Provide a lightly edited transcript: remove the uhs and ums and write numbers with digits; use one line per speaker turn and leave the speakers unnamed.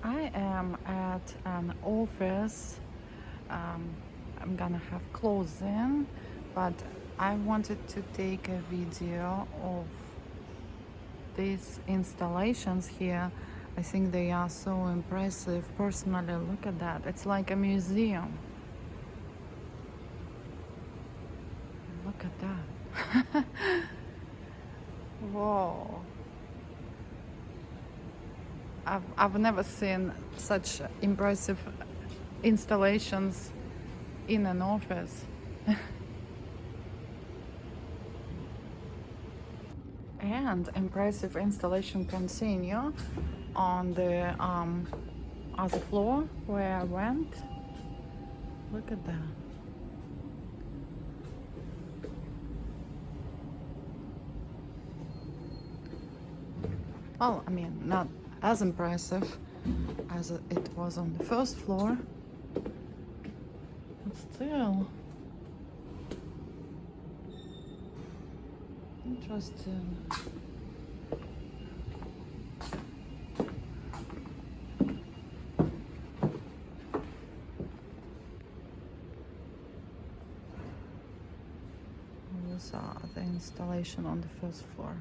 I am at an office. I'm gonna have closing, but I wanted to take a video of these installations here. I think they are so impressive. Personally, look at that. It's like a museum. Look at that. Whoa. I've never seen such impressive installations in an office. And impressive installation continue on the other floor where I went. Look at that. Well, I mean, not as impressive as it was on the first floor, but still interesting. These are the installation on the first floor.